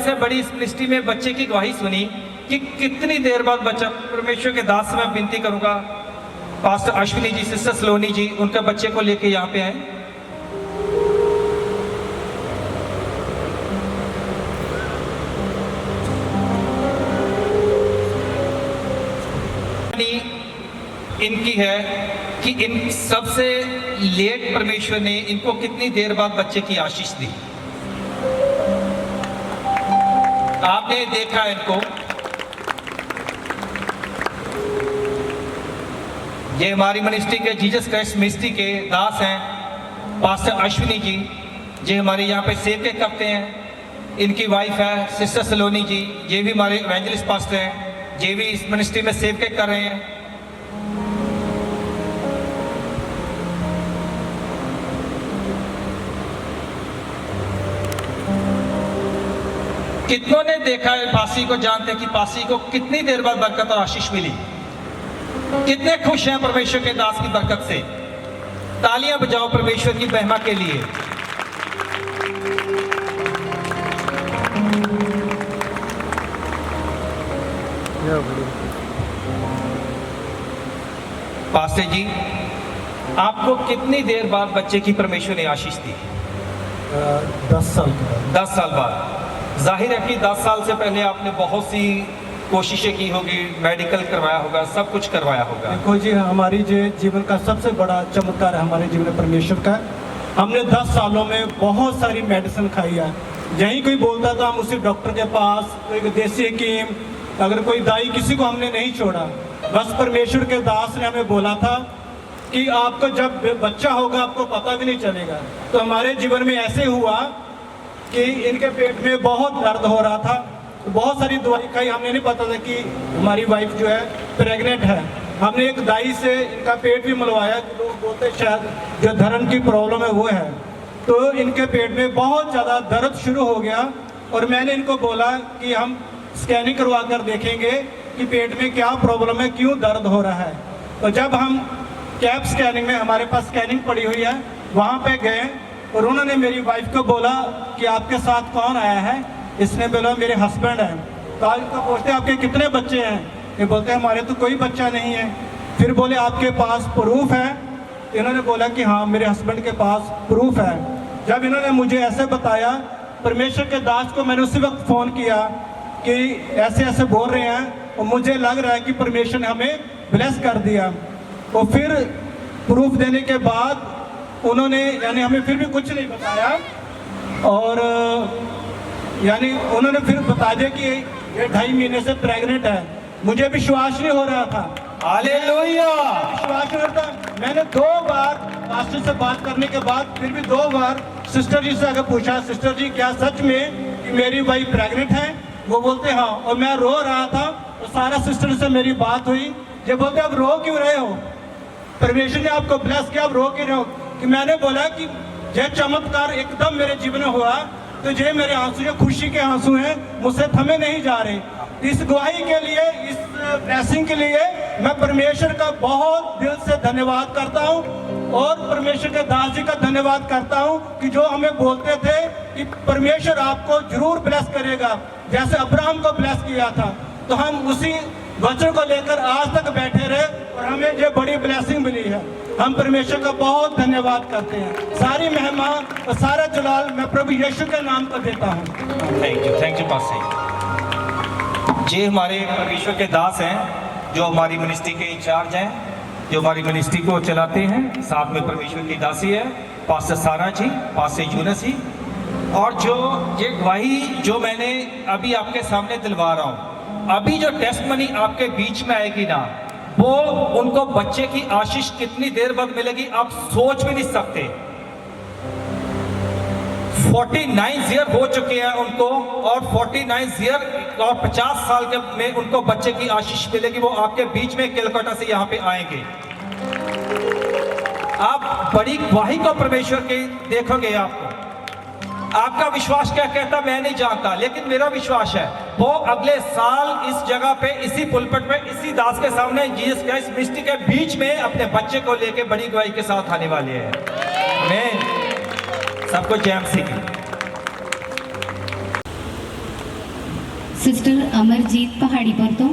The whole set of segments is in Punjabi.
सबसे बड़ी इस मिनिस्ट्री में बच्चे की गवाही सुनी कि कितनी देर बाद बच्चा, परमेश्वर के दास से मैं विनती करूंगा पास्टर अश्विनी जी, सिस्टर सलोनी जी, उनके बच्चे को लेके यहाँ पे आए। इनकी है कि इन सबसे लेट परमेश्वर ने इनको कितनी देर बाद बच्चे की आशीष दी। आपने देखा इनको, ये हमारी मिनिस्ट्री के जीसस क्राइस्ट मिनिस्ट्री के दास हैं पास्टर अश्विनी जी, ये हमारे यहाँ पे सेवक करते हैं। इनकी वाइफ है सिस्टर सलोनी जी, ये भी हमारे इवेंजलिस्ट पास्टर हैं, ये भी इस मिनिस्ट्री में सेवक कर रहे हैं। कितनों ने देखा है पासी को, जानते हैं कि पासी को कितनी देर बाद बरकत और आशीष मिली। कितने खुश हैं परमेश्वर के दास की बरकत से। तालियां बजाओ परमेश्वर की महिमा के लिए। पास्टर जी, आपको कितनी देर बाद बच्चे की परमेश्वर ने आशीष दी? 10 साल। 10 साल बाद। जाहिर है कि 10 साल से पहले आपने बहुत सी कोशिशें की होगी, मेडिकल करवाया होगा, सब कुछ करवाया होगा। देखो जी, हमारी जीवन का सबसे बड़ा चमत्कार है हमारे जीवन में परमेश्वर का। हमने 10 सालों में बहुत सारी मेडिसिन खाई है। यहीं कोई बोलता था हम उसी डॉक्टर के पास, कोई देसी हकीम, अगर कोई दाई, किसी को हमने नहीं छोड़ा। बस परमेश्वर के दास ने हमें बोला था कि आपको जब बच्चा होगा आपको पता भी नहीं चलेगा। तो हमारे जीवन में ऐसे हुआ कि इनके पेट में बहुत दर्द हो रहा था, तो बहुत सारी दवाई खाई। हमने नहीं पता था कि हमारी वाइफ जो है प्रेग्नेंट है। हमने एक दाई से इनका पेट भी मलवाया, लोग बोलते शायद जो धर्म की प्रॉब्लम है वो है। तो इनके पेट में बहुत ज़्यादा दर्द शुरू हो गया और मैंने इनको बोला कि हम स्कैनिंग करवा कर देखेंगे कि पेट में क्या प्रॉब्लम है, क्यों दर्द हो रहा है। तो जब हम कैप स्कैनिंग में, हमारे पास स्कैनिंग पड़ी हुई है, वहाँ पे गए और उन्होंने मेरी वाइफ को बोला कि आपके साथ कौन आया है? इसने बोला मेरे हस्बैंड हैं। तो आज तो पूछते आपके कितने बच्चे हैं? ये बोलते हैं हमारे तो कोई बच्चा नहीं है। फिर बोले आपके पास प्रूफ है? इन्होंने बोला कि हाँ, मेरे हस्बैंड के पास प्रूफ है। जब इन्होंने मुझे ऐसे बताया, परमेश्वर के दास को मैंने उसी वक्त फ़ोन किया कि ऐसे ऐसे बोल रहे हैं और मुझे लग रहा है कि परमेश्वर ने हमें ब्लेस कर दिया। और फिर प्रूफ देने के बाद उन्होंने, यानी हमें फिर भी कुछ नहीं बताया, और यानी उन्होंने फिर बता दिया कि ये 2.5 महीने से प्रेग्नेंट है। मुझे विश्वास नहीं हो रहा था। हालेलुया। विश्वास नहीं हो रहा था। मैंने 2 बार पास्टर से बात करने के बाद फिर भी 2 बार सिस्टर जी से आगे पूछा, सिस्टर जी क्या सच में कि मेरी वाइफ प्रेग्नेंट है? वो बोलते हाँ। और मैं रो रहा था और सारा सिस्टर से मेरी बात हुई। जब बोलते अब रो क्यों रहे हो, परमेश्वर ने आपको ब्लेस किया, अब रो क्यों रहे हो? कि मैंने बोला कि यह चमत्कार एकदम मेरे जीवन में हुआ, तो ये मेरे आंसू, जो खुशी के आंसू हैं, मुझसे थमे नहीं जा रहे। इस गवाही के लिए, इस ब्लेसिंग के लिए मैं परमेश्वर का बहुत दिल से धन्यवाद करता हूँ और परमेश्वर के दास जी का धन्यवाद करता हूँ कि जो हमें बोलते थे कि परमेश्वर आपको जरूर ब्लेस करेगा, जैसे अब्राहम को ब्लेस किया था। तो हम उसी वचन को लेकर आज तक बैठे रहे और हमें ये बड़ी ब्लेसिंग मिली है। हम परमेश्वर का बहुत धन्यवाद करते हैं। सारी महिमा और सारा जलाल मैं प्रभु यीशु के नाम पर देता हूँ। Thank you pastor. ये हमारे परमेश्वर के दास हैं जो हमारी मिनिस्ट्री के इंचार्ज हैं, जो हमारी मिनिस्ट्री को चलाते हैं। साथ में परमेश्वर की दासी है पास्टर सारा जी, पास्टर यूनस जी। और जो ये गवाही जो मैंने अभी आपके सामने दिलवा रहा हूँ, अभी जो टेस्टमनी आपके बीच में आएगी ना, वो उनको बच्चे की आशीष कितनी देर बाद मिलेगी आप सोच भी नहीं सकते। 49 ईयर हो चुके हैं उनको, और 49 ईयर और 50 साल के में उनको बच्चे की आशीष मिलेगी। वो आपके बीच में कलकत्ता से यहाँ पे आएंगे। आप बड़ी गवाही को परमेश्वर के देखोगे। आपका विश्वास क्या कहता मैं नहीं जानता, लेकिन मेरा विश्वास है वो अगले साल इस जगह पे, इसी पुलपट पे, इसी दास के सामने जीसस क्राइस्ट मिनिस्ट्री के बीच में अपने बच्चे को लेके बड़ी गवाही के साथ आने वाले हैं। आमीन। सबको जय मसीह की। सिस्टर अमरजीत पहाड़ीपुर तो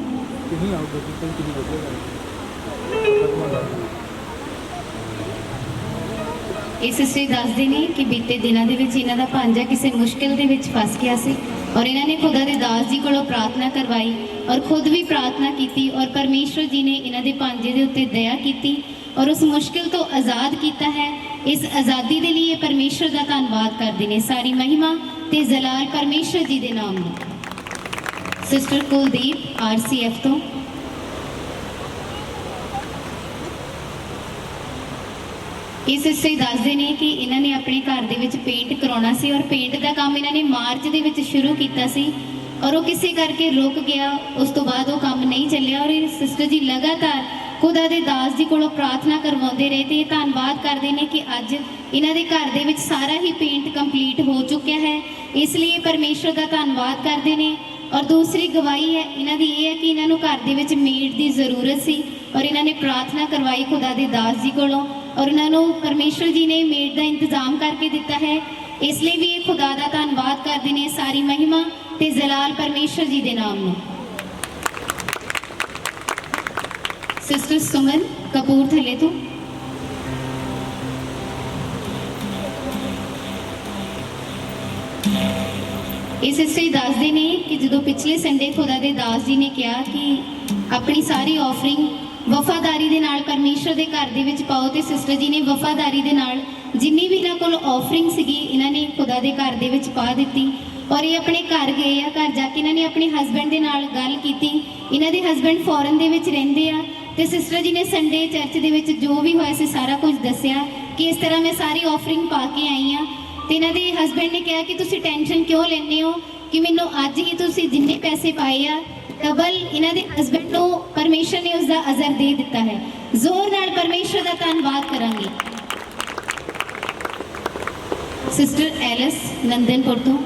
ਇਹ ਸਿਸਟਰ ਦੱਸਦੇ ਨੇ ਕਿ ਬੀਤੇ ਦਿਨਾਂ ਦੇ ਵਿੱਚ ਇਹਨਾਂ ਦਾ ਭਾਂਜਾ ਕਿਸੇ ਮੁਸ਼ਕਿਲ ਦੇ ਵਿੱਚ ਫਸ ਗਿਆ ਸੀ ਔਰ ਇਹਨਾਂ ਨੇ ਖੁਦਾ ਦੇ ਦਾਸ ਜੀ ਕੋਲੋਂ ਪ੍ਰਾਰਥਨਾ ਕਰਵਾਈ ਔਰ ਖੁਦ ਵੀ ਪ੍ਰਾਰਥਨਾ ਕੀਤੀ ਔਰ ਪਰਮੇਸ਼ਵਰ ਜੀ ਨੇ ਇਹਨਾਂ ਦੇ ਭਾਂਜੇ ਦੇ ਉੱਤੇ ਦਇਆ ਕੀਤੀ ਔਰ ਉਸ ਮੁਸ਼ਕਿਲ ਤੋਂ ਆਜ਼ਾਦ ਕੀਤਾ ਹੈ। ਇਸ ਆਜ਼ਾਦੀ ਦੇ ਲਈ ਪਰਮੇਸ਼ਵਰ ਦਾ ਧੰਨਵਾਦ ਕਰਦੇ ਨੇ। ਸਾਰੀ ਮਹਿਮਾ ਤੇ ਜਲਾਲ ਪਰਮੇਸ਼ਵਰ ਜੀ ਦੇ ਨਾਮ ਨੂੰ। ਸਿਸਟਰ ਕੁਲਦੀਪ RCF ਤੋਂ ਇਹ ਸਿਸਟਰ ਦੱਸਦੇ ਨੇ ਕਿ ਇਹਨਾਂ ਨੇ ਆਪਣੇ ਘਰ ਦੇ ਵਿੱਚ ਪੇਂਟ ਕਰਾਉਣਾ ਸੀ ਔਰ ਪੇਂਟ ਦਾ ਕੰਮ ਇਹਨਾਂ ਨੇ ਮਾਰਚ ਦੇ ਵਿੱਚ ਸ਼ੁਰੂ ਕੀਤਾ ਸੀ ਔਰ ਉਹ ਕਿਸੇ ਕਰਕੇ ਰੁਕ ਗਿਆ। ਉਸ ਤੋਂ ਬਾਅਦ ਉਹ ਕੰਮ ਨਹੀਂ ਚੱਲਿਆ ਔਰ ਇਹ ਸਿਸਟਰ ਜੀ ਲਗਾਤਾਰ ਖੁਦਾ ਦੇ ਦਾਸ ਜੀ ਕੋਲੋਂ ਪ੍ਰਾਰਥਨਾ ਕਰਵਾਉਂਦੇ ਰਹੇ ਤੇ ਧੰਨਵਾਦ ਕਰਦੇ ਨੇ ਕਿ ਅੱਜ ਇਹਨਾਂ ਦੇ ਘਰ ਦੇ ਵਿੱਚ ਸਾਰਾ ਹੀ ਪੇਂਟ ਕੰਪਲੀਟ ਹੋ ਚੁੱਕਿਆ ਹੈ। ਇਸ ਲਈ ਪਰਮੇਸ਼ਵਰ ਦਾ ਧੰਨਵਾਦ ਕਰਦੇ ਨੇ। ਔਰ ਦੂਸਰੀ ਗਵਾਹੀ ਹੈ ਇਹਨਾਂ ਦੀ ਇਹ ਹੈ ਕਿ ਇਹਨਾਂ ਨੂੰ ਘਰ ਦੇ ਵਿੱਚ ਮੇਡ ਦੀ ਜ਼ਰੂਰਤ ਸੀ ਔਰ ਇਹਨਾਂ ਨੇ ਪ੍ਰਾਰਥਨਾ ਕਰਵਾਈ ਖੁਦਾ ਦੇ ਦਾਸ ਜੀ ਕੋਲੋਂ ਔਰ ਉਹਨਾਂ ਨੂੰ ਪਰਮੇਸ਼ਵਰ ਜੀ ਨੇ ਮੇਡ ਦਾ ਇੰਤਜ਼ਾਮ ਕਰਕੇ ਦਿੱਤਾ ਹੈ। ਇਸ ਲਈ ਵੀ ਇਹ ਖੁਦਾ ਦਾ ਧੰਨਵਾਦ ਕਰਦੇ ਨੇ। ਸਾਰੀ ਮਹਿਮਾ ਤੇ ਜਲਾਲ ਪਰਮੇਸ਼ਵਰ ਜੀ ਦੇ ਨਾਮ ਨੂੰ। ਸਿਸਟਰ ਸੁਮਨ ਕਪੂਰਥਲੇ ਤੋਂ ਇਹ ਸਿਸਟਰ ਦੱਸਦੇ ਨੇ ਕਿ ਜਦੋਂ ਪਿਛਲੇ ਸੰਡੇ ਖੁਦਾ ਦੇ ਦਾਸ ਜੀ ਨੇ ਕਿਹਾ ਕਿ ਆਪਣੀ ਸਾਰੀ ਆਫਰਿੰਗ ਵਫਾਦਾਰੀ ਦੇ ਨਾਲ ਪਰਮੇਸ਼ਵਰ ਦੇ ਘਰ ਦੇ ਵਿੱਚ ਪਾਓ ਤੇ ਸਿਸਟਰ ਜੀ ਨੇ ਵਫਾਦਾਰੀ ਦੇ ਨਾਲ ਜਿੰਨੀ ਵੀ ਇਹਨਾਂ ਕੋਲ ਆਫਰਿੰਗ ਸੀਗੀ ਇਹਨਾਂ ਨੇ ਖੁਦਾ ਦੇ ਘਰ ਦੇ ਵਿੱਚ ਪਾ ਦਿੱਤੀ ਔਰ ਇਹ ਆਪਣੇ ਘਰ ਗਏ ਆ। ਘਰ ਜਾ ਕੇ ਇਹਨਾਂ ਨੇ ਆਪਣੇ ਹਸਬੈਂਡ ਦੇ ਨਾਲ ਗੱਲ ਕੀਤੀ। ਇਹਨਾਂ ਦੇ ਹਸਬੈਂਡ ਫੋਰਨ ਦੇ ਵਿੱਚ ਰਹਿੰਦੇ ਆ ਤੇ ਸਿਸਟਰ ਜੀ ਨੇ ਸੰਡੇ ਚਰਚ ਦੇ ਵਿੱਚ ਜੋ ਵੀ ਹੋਇਆ ਸੀ ਸਾਰਾ ਕੁਝ ਦੱਸਿਆ ਕਿ ਇਸ ਤਰ੍ਹਾਂ ਮੈਂ ਸਾਰੀ ਆਫਰਿੰਗ ਪਾ ਕੇ ਆਈ ਆ ਤੇ ਇਹਨਾਂ ਦੇ ਹਸਬੈਂਡ ਨੇ ਕਿਹਾ ਕਿ ਤੁਸੀਂ ਟੈਨਸ਼ਨ ਕਿਉਂ ਲੈਂਦੇ ਹੋ ਕਿ ਮੈਨੂੰ ਅੱਜ ਹੀ ਤੁਸੀਂ ਜਿੰਨੇ ਪੈਸੇ ਪਾਏ ਆ ਡਬਲ ਇਹਨਾਂ ਦੇ ਹਸਬੈਂਡ ਨੂੰ ਪਰਮੇਸ਼ਰ ਨੇ ਉਸ ਦਾ ਅਜ਼ਰ ਦੇ ਦਿੱਤਾ ਹੈ। ਜ਼ੋਰ ਨਾਲ ਪਰਮੇਸ਼ਰ ਦਾ ਧੰਨਵਾਦ ਕਰਾਂਗੇ। ਸਿਸਟਰ ਐਲਿਸ ਨੰਦਨਪੁਰ ਤੋਂ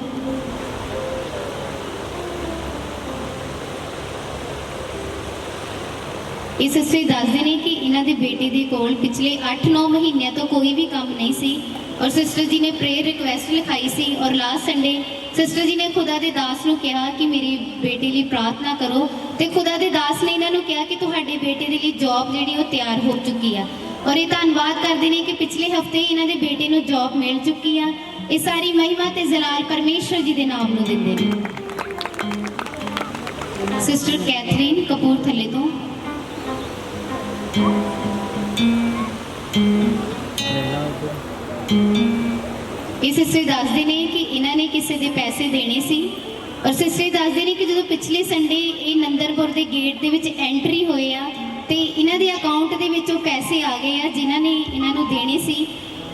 ਇਹ ਸਿਸਟਰ ਦੱਸਦੇ ਨੇ ਕਿ ਇਹਨਾਂ ਦੇ ਬੇਟੇ ਦੇ ਕੋਲ ਪਿਛਲੇ 8-9 ਮਹੀਨਿਆਂ ਤੋਂ ਕੋਈ ਵੀ ਕੰਮ ਨਹੀਂ ਸੀ ਔਰ ਸਿਸਟਰ ਜੀ ਨੇ ਪ੍ਰੇਅਰ ਰਿਕੁਐਸਟ ਲਿਖਾਈ ਸੀ ਔਰ ਲਾਸਟ ਸੰਡੇ ਸਿਸਟਰ ਜੀ ਨੇ ਖੁਦਾ ਦੇ ਦਾਸ ਨੂੰ ਕਿਹਾ ਕਿ ਮੇਰੇ ਬੇਟੇ ਲਈ ਪ੍ਰਾਰਥਨਾ ਕਰੋ ਤੇ ਖੁਦਾ ਦੇ ਦਾਸ ਨੇ ਇਹਨਾਂ ਨੂੰ ਕਿਹਾ ਕਿ ਤੁਹਾਡੇ ਬੇਟੇ ਦੇ ਲਈ ਜੌਬ ਜਿਹੜੀ ਉਹ ਤਿਆਰ ਹੋ ਚੁੱਕੀ ਆ ਔਰ ਇਹ ਧੰਨਵਾਦ ਕਰਦੇ ਨੇ ਕਿ ਪਿਛਲੇ ਹਫਤੇ ਹੀ ਇਹਨਾਂ ਦੇ ਬੇਟੇ ਨੂੰ ਜੌਬ ਮਿਲ ਚੁੱਕੀ ਆ। ਇਹ ਸਾਰੀ ਮਹਿਮਾ ਤੇ ਜਲਾਲ ਪਰਮੇਸ਼ਰ ਜੀ ਦੇ ਨਾਮ ਨੂੰ ਦਿੰਦੇ ਨੇ। ਸਿਸਟਰ ਕੈਥਰੀਨ ਕਪੂਰਥਲੇ ਤੋਂ ਇਹ ਸਿਸਟਰ ਦੱਸਦੇ ਨੇ ਕਿ ਇਹਨਾਂ ਨੇ ਕਿਸੇ ਦੇ ਪੈਸੇ ਦੇਣੇ ਸੀ ਔਰ ਸਿਸਟਰ ਦੱਸਦੇ ਨੇ ਕਿ ਜਦੋਂ ਪਿਛਲੇ ਸੰਡੇ ਇਹ ਨੰਦਨਪੁਰ ਦੇ ਗੇਟ ਦੇ ਵਿੱਚ ਐਂਟਰੀ ਹੋਏ ਆ ਤੇ ਇਹਨਾਂ ਦੇ ਅਕਾਊਂਟ ਦੇ ਵਿੱਚ ਉਹ ਪੈਸੇ ਆ ਗਏ ਆ ਜਿਨ੍ਹਾਂ ਨੇ ਇਹਨਾਂ ਨੂੰ ਦੇਣੇ ਸੀ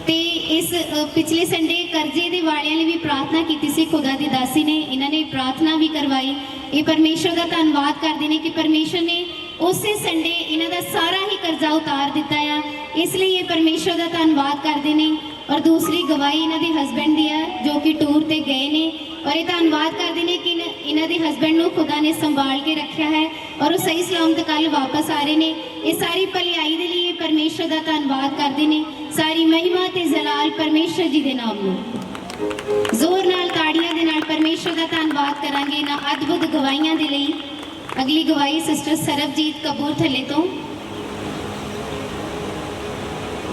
ਤੇ ਇਸ ਪਿਛਲੇ ਸੰਡੇ ਕਰਜ਼ੇ ਦੇ ਵਾਲਿਆਂ ਲਈ ਵੀ ਪ੍ਰਾਰਥਨਾ ਕੀਤੀ ਸੀ ਖੁਦਾ ਦੀ ਦਾਸੀ ਨੇ ਇਹਨਾਂ ਨੇ ਪ੍ਰਾਰਥਨਾ ਵੀ ਕਰਵਾਈ। ਇਹ ਪਰਮੇਸ਼ਰ ਦਾ ਧੰਨਵਾਦ ਕਰਦੇ ਨੇ ਕਿ ਪਰਮੇਸ਼ਰ ਨੇ ਉਸੇ ਸੰਡੇ ਇਹਨਾਂ ਦਾ ਸਾਰਾ ਹੀ ਕਰਜ਼ਾ ਉਤਾਰ ਦਿੱਤਾ ਆ। ਇਸ ਲਈ ਇਹ ਪਰਮੇਸ਼ਰ ਦਾ ਧੰਨਵਾਦ ਕਰਦੇ ਨੇ। ਔਰ ਦੂਸਰੀ ਗਵਾਹੀ ਇਹਨਾਂ ਦੇ ਹਸਬੈਂਡ ਦੀ ਆ ਜੋ ਕਿ ਟੂਰ ਤੇ ਗਏ ਨੇ ਔਰ ਇਹ ਧੰਨਵਾਦ ਕਰਦੇ ਨੇ ਕਿ ਇਹਨਾਂ ਦੇ ਹਸਬੈਂਡ ਨੂੰ ਖੁਦਾ ਨੇ ਸੰਭਾਲ ਕੇ ਰੱਖਿਆ ਹੈ ਔਰ ਉਹ ਸਹੀ ਸਲਾਮਤ ਕੱਲ ਵਾਪਸ ਆ ਰਹੇ ਨੇ। ਇਹ ਸਾਰੀ ਭਲਾਈ ਦੇ ਲਈ ਇਹ ਪਰਮੇਸ਼ਰ ਦਾ ਧੰਨਵਾਦ ਕਰਦੇ ਨੇ। ਸਾਰੀ ਮਹਿਮਾ ਤੇ ਜਲਾਲ ਪਰਮੇਸ਼ਰ ਜੀ ਦੇ ਨਾਮ ਨੂੰ। ਜ਼ੋਰ ਨਾਲ ਤਾੜੀਆਂ ਦੇ ਨਾਲ ਪਰਮੇਸ਼ਰ ਦਾ ਧੰਨਵਾਦ ਕਰਾਂਗੇ ਇਹਨਾਂ ਅਦਭੁਤ ਗਵਾਹੀਆਂ ਦੇ ਲਈ। ਅਗਲੀ ਗਵਾਹੀ ਸਿਸਟਰ ਸਰਬਜੀਤ ਕਪੂਰਥਲੇ ਤੋਂ।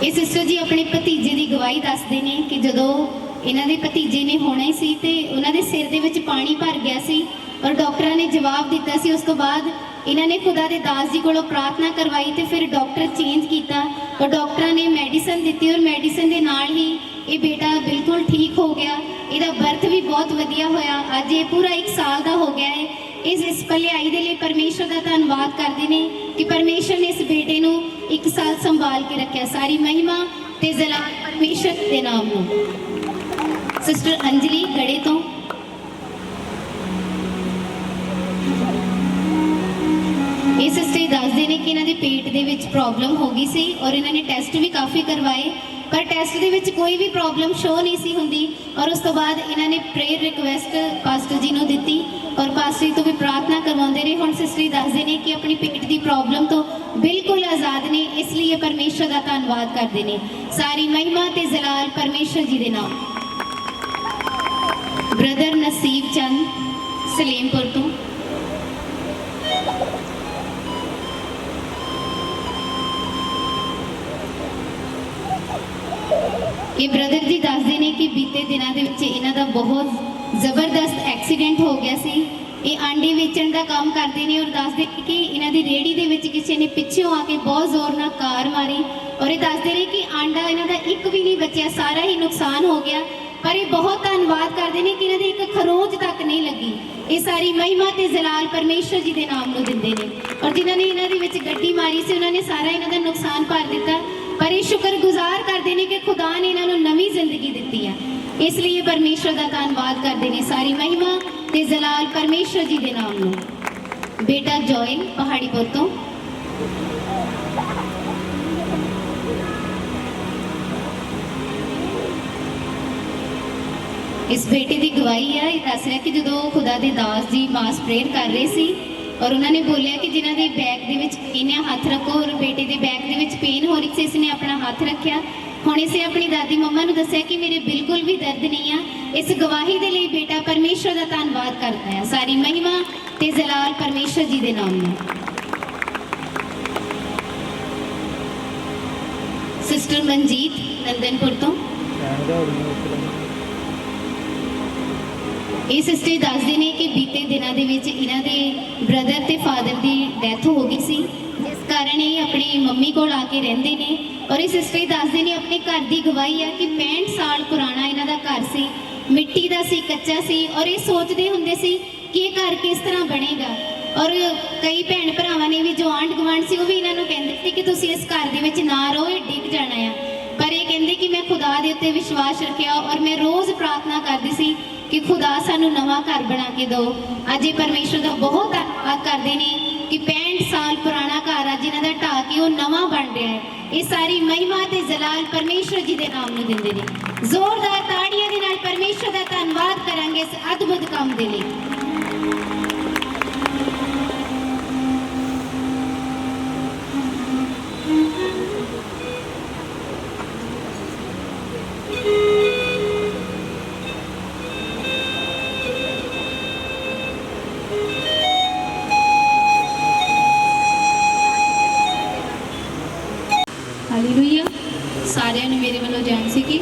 ਇਹ ਸਿਸਟਰ ਜੀ ਆਪਣੇ ਭਤੀਜੇ ਦੀ ਗਵਾਹੀ ਦੱਸਦੇ ਨੇ ਕਿ ਜਦੋਂ ਇਹਨਾਂ ਦੇ ਭਤੀਜੇ ਨੇ ਹੋਣਾ ਹੀ ਸੀ ਤੇ ਉਹਨਾਂ ਦੇ ਸਿਰ ਦੇ ਵਿੱਚ ਪਾਣੀ ਭਰ ਗਿਆ ਸੀ ਔਰ ਡਾਕਟਰਾਂ ਨੇ ਜਵਾਬ ਦਿੱਤਾ ਸੀ। ਉਸ ਤੋਂ ਬਾਅਦ ਇਹਨਾਂ ਨੇ ਖੁਦਾ ਦੇ ਦਾਸ ਜੀ ਕੋਲੋਂ ਪ੍ਰਾਰਥਨਾ ਕਰਵਾਈ ਤੇ ਫਿਰ ਡਾਕਟਰ ਚੇਂਜ ਕੀਤਾ ਔਰ ਡਾਕਟਰਾਂ ਨੇ ਮੈਡੀਸਨ ਦਿੱਤੀ ਔਰ ਮੈਡੀਸਨ ਦੇ ਨਾਲ ਹੀ ਇਹ ਬੇਟਾ ਬਿਲਕੁਲ ਠੀਕ ਹੋ ਗਿਆ। ਇਹਦਾ ਬਰਥ ਵੀ ਬਹੁਤ ਵਧੀਆ ਹੋਇਆ। ਅੱਜ ਇਹ ਪੂਰਾ 1 ਸਾਲ ਦਾ ਹੋ ਗਿਆ ਹੈ। ਇਸ ਭਲਾਈ ਦੇ ਲਈ ਪਰਮੇਸ਼ਰ ਦਾ ਧੰਨਵਾਦ ਕਰਦੇ ਨੇ ਕਿ ਪਰਮੇਸ਼ਰ ਨੇ ਇਸ ਬੇਟੇ ਨੂੰ 1 ਸਾਲ ਸੰਭਾਲ ਕੇ ਰੱਖਿਆ। ਸਾਰੀ ਮਹਿਮਾ ਤੇ ਜਲਾਲ ਪਰਮੇਸ਼ਰ ਦੇ ਨਾਮ ਨੂੰ। ਸਿਸਟਰ ਅੰਜਲੀ ਗੜੇ ਤੋਂ ਇਹ ਸਿਸਟਰ ਦੱਸਦੇ ਨੇ ਕਿ ਇਹਨਾਂ ਦੇ ਪੇਟ ਦੇ ਵਿੱਚ ਪ੍ਰੋਬਲਮ ਹੋ ਗਈ ਸੀ ਔਰ ਇਹਨਾਂ ਨੇ ਟੈਸਟ ਵੀ ਕਾਫੀ ਕਰਵਾਏ ਪਰ ਟੈਸਟ ਦੇ ਵਿੱਚ ਕੋਈ ਵੀ ਪ੍ਰੋਬਲਮ ਸ਼ੋ ਨਹੀਂ ਸੀ ਹੁੰਦੀ ਔਰ ਉਸ ਤੋਂ ਬਾਅਦ ਇਹਨਾਂ ਨੇ ਪ੍ਰੇਅਰ ਰਿਕੁਐਸਟ ਪਾਸਟਰ ਜੀ ਨੂੰ ਦਿੱਤੀ ਔਰ ਪਾਸਟਰ ਜੀ ਤੋਂ ਵੀ ਪ੍ਰਾਰਥਨਾ ਕਰਵਾਉਂਦੇ ਰਹੇ। ਹੁਣ ਸਿਸਟਰ ਦੱਸਦੇ ਨੇ ਕਿ ਆਪਣੀ ਪੇਟ ਦੀ ਪ੍ਰੋਬਲਮ ਤੋਂ ਬਿਲਕੁਲ ਆਜ਼ਾਦ ਨੇ। ਇਸ ਲਈ ਇਹ ਪਰਮੇਸ਼ਰ ਦਾ ਧੰਨਵਾਦ ਕਰਦੇ ਨੇ। ਸਾਰੀ ਮਹਿਮਾ ਤੇ ਜਲਾਲ ਪਰਮੇਸ਼ਰ ਜੀ ਦੇ ਨਾਮ। ਬ੍ਰਦਰ ਨਸੀਬ ਚੰਦ ਸਲੇਮਪੁਰ ਤੋਂ ਇਹ ਬ੍ਰਦਰ ਜੀ ਦੱਸਦੇ ਨੇ ਕਿ ਬੀਤੇ ਦਿਨਾਂ ਦੇ ਵਿੱਚ ਇਹਨਾਂ ਦਾ ਬਹੁਤ ਜ਼ਬਰਦਸਤ ਐਕਸੀਡੈਂਟ ਹੋ ਗਿਆ ਸੀ। ਇਹ ਆਂਡੇ ਵੇਚਣ ਦਾ ਕੰਮ ਕਰਦੇ ਨੇ ਔਰ ਦੱਸਦੇ ਨੇ ਕਿ ਇਹਨਾਂ ਦੀ ਰੇਹੜੀ ਦੇ ਵਿੱਚ ਕਿਸੇ ਨੇ ਪਿੱਛੋਂ ਆ ਕੇ ਬਹੁਤ ਜ਼ੋਰ ਨਾਲ ਕਾਰ ਮਾਰੀ ਔਰ ਇਹ ਦੱਸਦੇ ਨੇ ਕਿ ਆਂਡਾ ਇਹਨਾਂ ਦਾ ਇੱਕ ਵੀ ਨਹੀਂ ਬਚਿਆ, ਸਾਰਾ ਹੀ ਨੁਕਸਾਨ ਹੋ ਗਿਆ। ਪਰ ਇਹ ਬਹੁਤ ਧੰਨਵਾਦ ਕਰਦੇ ਨੇ ਕਿ ਇਹਨਾਂ ਦੀ ਇੱਕ ਖਰੋਚ ਤੱਕ ਨਹੀਂ ਲੱਗੀ। ਇਹ ਸਾਰੀ ਮਹਿਮਾ ਤੇ ਜਲਾਲ ਪਰਮੇਸ਼ਰ ਜੀ ਦੇ ਨਾਮ ਨੂੰ ਦਿੰਦੇ ਨੇ ਔਰ ਜਿਨ੍ਹਾਂ ਨੇ ਇਹਨਾਂ ਦੇ ਵਿੱਚ ਗੱਡੀ ਮਾਰੀ ਸੀ ਉਹਨਾਂ ਨੇ ਸਾਰਾ ਇਹਨਾਂ ਦਾ ਨੁਕਸਾਨ ਭਰ ਦਿੱਤਾ। ਪਰ ਇਹ ਸ਼ੁਕਰਗੁਜ਼ਾਰ ਕਰਦੇ ਨੇ ਕਿ ਖੁਦਾ ਨੇ ਇਹਨਾਂ ਨੂੰ ਨਵੀਂ ਜ਼ਿੰਦਗੀ ਦਿੱਤੀ ਆ, ਇਸ ਲਈ ਇਹ ਪਰਮੇਸ਼ਰ ਦਾ ਧੰਨਵਾਦ ਕਰਦੇ ਨੇ। ਸਾਰੀ ਮਹਿਮਾ ਤੇ ਜਲਾਲ ਪਰਮੇਸ਼ਰ ਜੀ ਦੇ ਨਾਮ ਨੂੰ। ਬੇਟਾ ਜੋਇਲ ਪਹਾੜੀਪੁਰ ਤੋਂ। ਇਸ ਬੇਟੇ ਦੀ ਗਵਾਹੀ ਆ, ਇਹ ਦੱਸ ਰਿਹਾ ਕਿ ਜਦੋਂ ਖੁਦਾ ਦੇ ਦਾਸ ਜੀ ਮਾਸ ਪ੍ਰੇਅਰ ਕਰ ਰਹੇ ਸੀ ਔਰ ਉਹਨਾਂ ਨੇ ਬੋਲਿਆ ਕਿ ਜਿਨ੍ਹਾਂ ਦੇ ਬੈਕ ਦੇ ਵਿੱਚ ਇਹਨੇ ਹੱਥ ਰੱਖੋ ਔਰ ਬੇਟੇ ਦੇ ਬੈਕ ਦੇ ਵਿੱਚ ਪੇਨ ਹੋ ਰਹੀ ਸੀ, ਇਸਨੇ ਆਪਣਾ ਹੱਥ ਰੱਖਿਆ। ਹੁਣ ਇਸੇ ਆਪਣੀ ਦਾਦੀ ਮੰਮਾ ਨੂੰ ਦੱਸਿਆ ਕਿ ਮੇਰੇ ਬਿਲਕੁਲ ਵੀ ਦਰਦ ਨਹੀਂ ਆ। ਇਸ ਗਵਾਹੀ ਦੇ ਲਈ ਬੇਟਾ ਪਰਮੇਸ਼ਰ ਦਾ ਧੰਨਵਾਦ ਕਰਦਾ ਹੈ। ਸਾਰੀ ਮਹਿਮਾ ਤੇ ਜਲਾਲ ਪਰਮੇਸ਼ਰ ਜੀ ਦੇ ਨਾਮ ਨੂੰ। ਸਿਸਟਰ ਮਨਜੀਤ ਨੰਦਨਪੁਰ ਤੋਂ। ਇਹ ਸਿਸਟਰ ਦੱਸਦੇ ਨੇ ਕਿ ਬੀਤੇ ਦਿਨਾਂ ਦੇ ਵਿੱਚ ਇਹਨਾਂ ਦੇ ਬ੍ਰਦਰ ਤੇ ਫਾਦਰ ਦੀ ਡੈਥ ਹੋ ਗਈ ਸੀ, ਜਿਸ ਕਾਰਨ ਇਹ ਆਪਣੀ ਮੰਮੀ ਕੋਲ ਆ ਕੇ ਰਹਿੰਦੇ ਨੇ। ਔਰ ਇਹ ਸਿਸਟਰ ਦੱਸਦੇ ਨੇ ਆਪਣੇ ਘਰ ਦੀ ਗਵਾਹੀ ਆ ਕਿ 65 ਸਾਲ ਪੁਰਾਣਾ ਇਹਨਾਂ ਦਾ ਘਰ ਸੀ, ਮਿੱਟੀ ਦਾ ਸੀ, ਕੱਚਾ ਸੀ ਔਰ ਇਹ ਸੋਚਦੇ ਹੁੰਦੇ ਸੀ ਕਿ ਇਹ ਘਰ ਕਿਸ ਤਰ੍ਹਾਂ ਬਣੇਗਾ। ਔਰ ਕਈ ਭੈਣ ਭਰਾਵਾਂ ਨੇ ਵੀ ਜੋ ਆਂਢ ਗੁਆਂਢ ਸੀ ਉਹ ਵੀ ਇਹਨਾਂ ਨੂੰ ਕਹਿੰਦੇ ਸੀ ਕਿ ਤੁਸੀਂ ਇਸ ਘਰ ਦੇ ਵਿੱਚ ਨਾ ਰਹੋ, ਇਹ ਡਿੱਗ ਜਾਣਾ ਆ। ਪਰ ਇਹ ਕਹਿੰਦੇ ਕਿ ਮੈਂ ਖੁਦਾ ਦੇ ਉੱਤੇ ਵਿਸ਼ਵਾਸ ਰੱਖਿਆ ਔਰ ਮੈਂ ਰੋਜ਼ ਪ੍ਰਾਰਥਨਾ ਕਰਦੀ ਸੀ ਕਿ ਖੁਦਾ ਸਾਨੂੰ ਨਵਾਂ ਘਰ ਬਣਾ ਕੇ ਦਿਓ। ਅੱਜ ਇਹ ਪਰਮੇਸ਼ਰ ਦਾ ਬਹੁਤ ਧੰਨਵਾਦ ਕਰਦੇ ਨੇ ਕਿ 65 ਸਾਲ ਪੁਰਾਣਾ ਘਰ ਅੱਜ ਇਹਨਾਂ ਦਾ ਢਾਹ ਕੇ ਉਹ ਨਵਾਂ ਬਣ ਰਿਹਾ ਹੈ। ਇਹ ਸਾਰੀ ਮਹਿਮਾ ਤੇ ਜਲਾਲ ਪਰਮੇਸ਼ਰ ਜੀ ਦੇ ਨਾਮ ਨੂੰ ਦਿੰਦੇ ਨੇ। ਜ਼ੋਰਦਾਰ ਤਾੜੀਆਂ ਦੇ ਨਾਲ ਪਰਮੇਸ਼ਰ ਦਾ ਧੰਨਵਾਦ ਕਰਾਂਗੇ ਇਸ ਅਦਭੁਤ ਕੰਮ ਦੇ ਲਈ। ਹਾਲੇਲੂਇਆ। ਸਾਰਿਆਂ ਨੂੰ ਮੇਰੇ ਵੱਲੋਂ ਜੈ ਮਸੀਹ ਕੀ।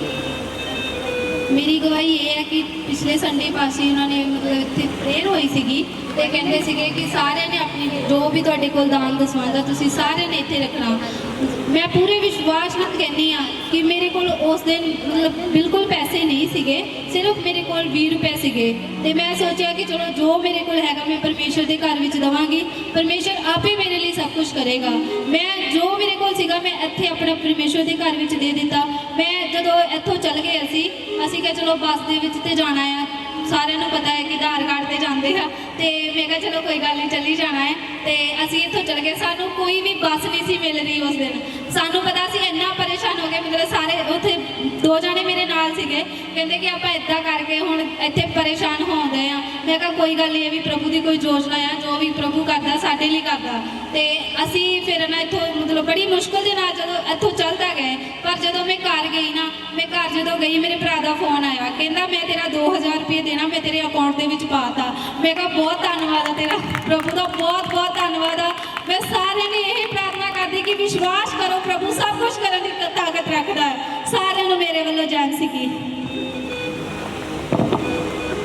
ਮੇਰੀ ਗਵਾਹੀ ਇਹ ਹੈ ਕਿ ਪਿਛਲੇ ਸੰਡੇ ਪਾਸੇ ਉਹਨਾਂ ਨੇ ਮਤਲਬ ਇੱਥੇ ਪ੍ਰੇਅਰ ਹੋਈ ਸੀਗੀ ਤੇ ਕਹਿੰਦੇ ਸੀਗੇ ਕਿ ਸਾਰਿਆਂ ਨੇ ਆਪਣੀ ਜੋ ਵੀ ਤੁਹਾਡੇ ਕੋਲ ਦਾਨ ਦਸਵੰਧ ਤੁਸੀਂ ਸਾਰਿਆਂ ਨੇ ਇੱਥੇ ਰੱਖਣਾ। ਮੈਂ ਪੂਰੇ ਵਿਸ਼ਵਾਸ ਨਾਲ ਕਹਿੰਦੀ ਹਾਂ ਕਿ ਮੇਰੇ ਕੋਲ ਉਸ ਦਿਨ ਮਤਲਬ ਬਿਲਕੁਲ ਪੈਸੇ ਨਹੀਂ ਸੀਗੇ, ਸਿਰਫ ਮੇਰੇ ਕੋਲ 20 ਰੁਪਏ ਸੀਗੇ ਤੇ ਮੈਂ ਸੋਚਿਆ ਕਿ ਚਲੋ ਜੋ ਮੇਰੇ ਕੋਲ ਹੈਗਾ ਮੈਂ ਪਰਮੇਸ਼ਰ ਦੇ ਘਰ ਵਿੱਚ ਦਵਾਂਗੀ, ਪਰਮੇਸ਼ਰ ਆਪੇ ਮੇਰੇ ਲਈ ਸਭ ਕੁਝ ਕਰੇਗਾ। ਮੈਂ ਜੋ ਮੇਰੇ ਕੋਲ ਸੀਗਾ ਮੈਂ ਇੱਥੇ ਆਪਣਾ ਪਰਮੇਸ਼ਰ ਦੇ ਘਰ ਵਿੱਚ ਦੇ ਦਿੱਤਾ। ਮੈਂ ਜਦੋਂ ਇੱਥੋਂ ਚੱਲ ਗਏ ਅਸੀਂ ਕਿਹਾ ਚਲੋ ਬੱਸ ਦੇ ਵਿੱਚ ਤੇ ਜਾਣਾ ਆ, ਸਾਰਿਆਂ ਨੂੰ ਪਤਾ ਹੈ ਕਿ ਆਧਾਰ ਕਾਰਡ ਤੇ ਜਾਂਦੇ ਆ ਤੇ ਮੈਂ ਕਿਹਾ ਚਲੋ ਕੋਈ ਗੱਲ ਨਹੀਂ ਚੱਲੀ ਜਾਣਾ ਹੈ। ਤੇ ਅਸੀਂ ਇੱਥੋਂ ਚਲ ਗਏ, ਸਾਨੂੰ ਕੋਈ ਵੀ ਬੱਸ ਨਹੀਂ ਸੀ ਮਿਲ ਰਹੀ ਉਸ ਦਿਨ। ਸਾਨੂੰ ਪਤਾ ਸੀ ਇੰਨਾ ਪਰੇਸ਼ਾਨ ਹੋ ਗਏ, ਮਤਲਬ ਸਾਰੇ ਉੱਥੇ 2 ਜਾਣੇ ਮੇਰੇ ਨਾਲ ਸੀਗੇ, ਕਹਿੰਦੇ ਕਿ ਆਪਾਂ ਇੱਦਾਂ ਕਰਕੇ ਹੁਣ ਇੱਥੇ ਪਰੇਸ਼ਾਨ ਹੋਉਂਦੇ ਆ। ਮੈਂ ਕਿਹਾ ਕੋਈ ਗੱਲ ਨਹੀਂ, ਇਹ ਵੀ ਪ੍ਰਭੂ ਦੀ ਕੋਈ ਯੋਜਨਾ ਆ, ਜੋ ਵੀ ਪ੍ਰਭੂ ਕਰਦਾ ਸਾਡੇ ਲਈ ਕਰਦਾ। ਤੇ ਅਸੀਂ ਫਿਰ ਨਾ ਇੱਥੋਂ ਮਤਲਬ ਬੜੀ ਮੁਸ਼ਕਲ ਦੇ ਨਾਲ ਜਦੋਂ ਇੱਥੋਂ ਚੱਲਦਾ ਗਏ, ਪਰ ਜਦੋਂ ਮੈਂ ਘਰ ਗਈ ਨਾ, ਮੈਂ ਘਰ ਜਦੋਂ ਗਈ ਮੇਰੇ ਭਰਾ ਦਾ ਫੋਨ ਆਇਆ, ਕਹਿੰਦਾ ਮੈਂ ਤੇਰਾ 2000 ਰੁਪਏ ਦੇਣਾ, ਮੈਂ ਤੇਰੇ ਅਕਾਊਂਟ ਦੇ ਵਿੱਚ ਪਾਤਾ। ਮੈਂ ਕਿਹਾ ਬਹੁਤ ਧੰਨਵਾਦ ਆ ਤੇਰਾ, ਪ੍ਰਭੂ ਦਾ ਬਹੁਤ ਬਹੁਤ ਧੰਨਵਾਦ ਆ। ਮੈਂ ਸਾਰਿਆਂ ਨੇ ਇਹ ਪ੍ਰਾਰਥਨਾ ਕਰਦੀ ਕਿ ਵਿਸ਼ਵਾਸ ਕਰੋ, ਪ੍ਰਭੂ ਸਭ ਕੁਝ ਕਰਨ ਦੀ ਤਾਕਤ ਰੱਖਦਾ ਹੈ। ਸਾਰਿਆਂ ਨੂੰ ਮੇਰੇ ਵੱਲੋਂ ਜੈ ਮਸੀਹ ਕੀ।